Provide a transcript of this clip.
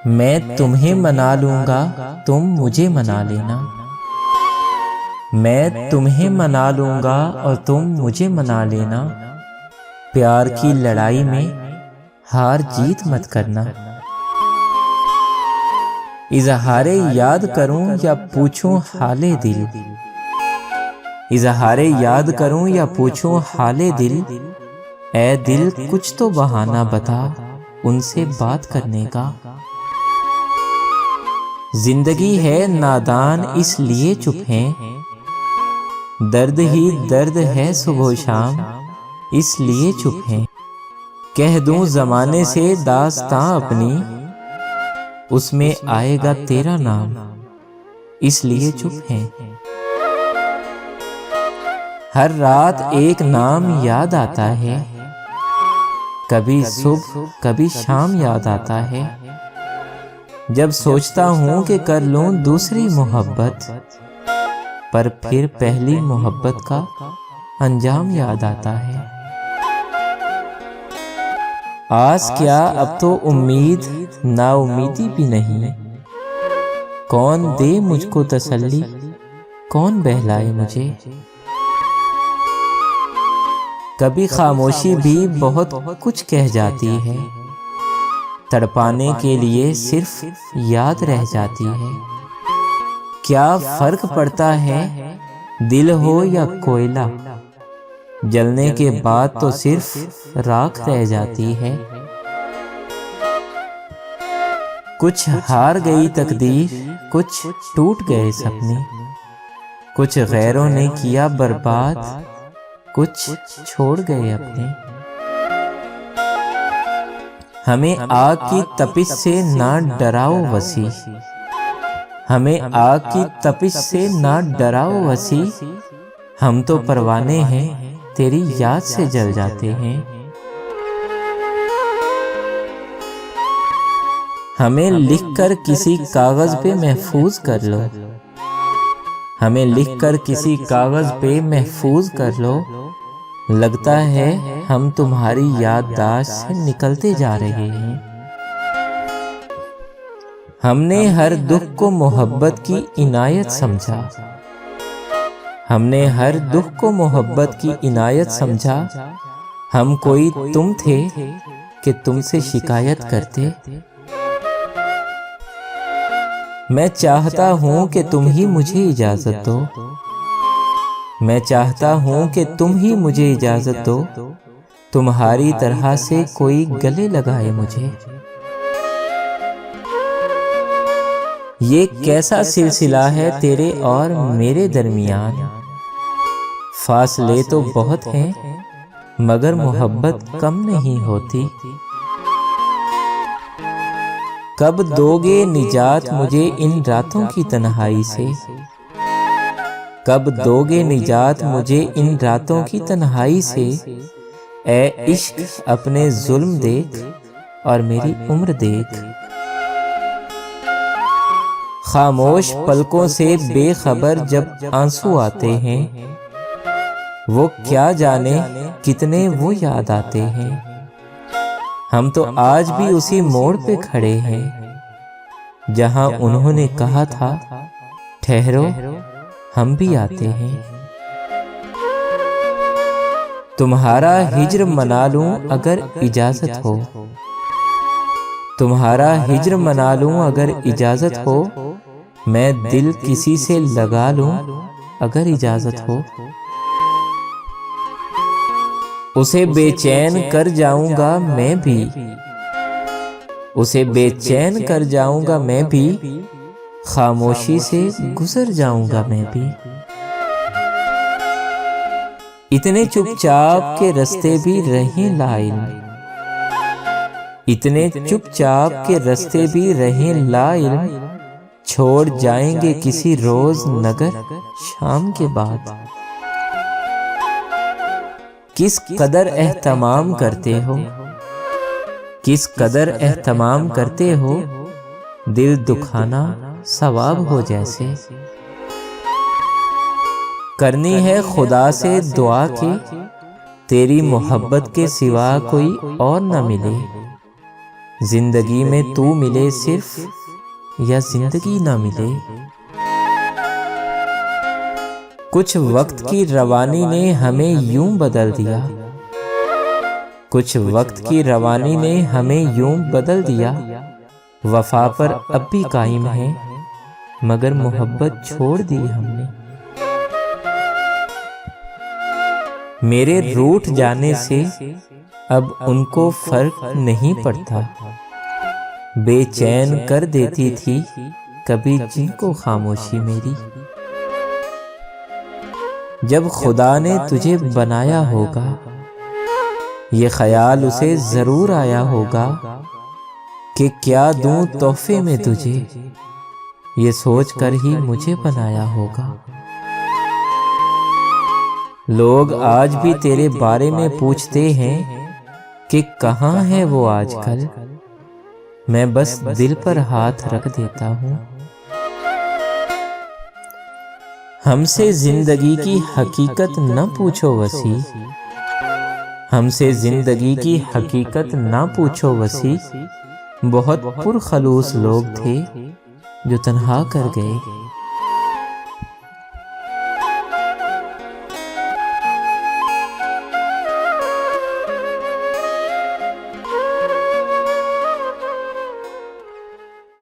मैं तुम्हें मना लूँगा, तुम मुझे मना लेना। मैं तुम्हें मना लूँगा और तुम मुझे मना लेना। प्यार की लड़ाई में हार जीत मत करना। इज़हारे याद करूं या पूछूं हाले दिल। इज़हारे याद करूं या पूछूं हाले दिल। ऐ दिल कुछ तो बहाना बता उनसे बात करने का। जिंदगी है नादान इसलिए चुप हैं। दर्द ही दर्द है सुबह शाम इसलिए चुप हैं। कह दूं ज़माने से दास्तां अपनी, उसमें आएगा तेरा नाम इसलिए चुप हैं। हर रात एक नाम याद आता है, कभी सुबह कभी शाम याद आता है। जब सोचता हूँ कि कर लूँ दूसरी मोहब्बत, पर फिर पहली मोहब्बत का अंजाम याद आता है। आस क्या अब तो उम्मीद नाउमीदी भी नहीं। कौन दे मुझको तसल्ली, कौन बहलाए मुझे। कभी खामोशी भी बहुत कुछ कह जाती है। तड़पाने के लिए सिर्फ याद रह जाती है। क्या फर्क पड़ता है दिल हो या कोयला, जलने के बाद तो सिर्फ राख रह जाती है। कुछ हार गई तकदीर, कुछ टूट गए सपने। कुछ गैरों ने किया बर्बाद, कुछ छोड़ गए अपने। हमें आग की तपिश से ना डराओ वसी। हमें आग की तपिश से ना डराओ वसी। हम तो परवाने हैं तेरी याद से जल जाते हैं। हमें लिखकर किसी कागज पे महफूज कर लो। हमें लिखकर किसी कागज पे महफूज कर लो। लगता है हम तुम्हारी याददाश्त से निकलते जा रहे हैं। हमने हर दुख को मोहब्बत की इनायत समझा। हमने हर दुख को मोहब्बत की इनायत समझा। हम कोई तुम थे कि तुमसे शिकायत करते। मैं चाहता हूं कि तुम ही मुझे इजाजत दो। मैं चाहता हूं कि तुम ही मुझे इजाजत दो। तुम्हारी तरह से कोई गले लगाए मुझे। ये कैसा सिलसिला है तेरे और मेरे दरमियान। फासले तो बहुत हैं मगर मोहब्बत कम नहीं होती। कब दोगे निजात मुझे इन रातों की तन्हाई से। कब दोगे निजात मुझे इन रातों की तन्हाई से। ऐ इश्क अपने जुल्म देख और मेरी उम्र देख। खामोश पलकों से बेखबर जब आंसू आते हैं, वो क्या जाने कितने वो याद आते हैं। हम तो आज भी उसी मोड़ पे खड़े हैं जहां उन्होंने कहा था ठहरो हम भी आते हैं। तुम्हारा हिज्र मना लूं अगर इजाजत हो। तुम्हारा हिज्र मना लूं अगर इजाजत हो। मैं दिल किसी से लगा लूं अगर इजाजत हो। उसे बेचैन कर जाऊंगा मैं भी। उसे बेचैन कर जाऊंगा मैं भी। खामोशी से गुजर जाऊंगा मैं भी। इतने चुपचाप के रास्ते भी रहें लाइल। इतने चुपचाप के रास्ते भी रहें लाइल। छोड़ जाएंगे किसी रोज नगर शाम के बाद। किस कदर एहतमाम करते हो। किस कदर एहतमाम करते हो। दिल दुखाना सवाब हो जैसे। करनी है खुदा से दुआ की तेरी मोहब्बत के सिवा कोई और न मिले। जिंदगी में तू मिले सिर्फ या जिंदगी ना मिले। कुछ वक्त की रवानी ने हमें यूं बदल दिया, कुछ वक्त की रवानी ने हमें यूं बदल दिया। वफा पर अब भी कायम है मगर मोहब्बत छोड़ दी हमने। मेरे रूठ जाने से अब उनको फर्क नहीं पड़ता, बेचैन कर देती थी कभी जिनको खामोशी मेरी। जब खुदा ने तुझे बनाया होगा ये ख्याल उसे जरूर आया होगा कि क्या दूं तोहफे में तुझे, ये सोच कर ही मुझे बनाया होगा। लोग आज भी तेरे बारे में पूछते हैं कि कहाँ है वो आजकल। मैं बस दिल पर हाथ रख देता हूँ। हमसे जिंदगी की हकीकत न पूछो वसी, हमसे जिंदगी की हकीकत न पूछो वसी। बहुत पुरखलूस लोग थे जो तन्हा कर गए।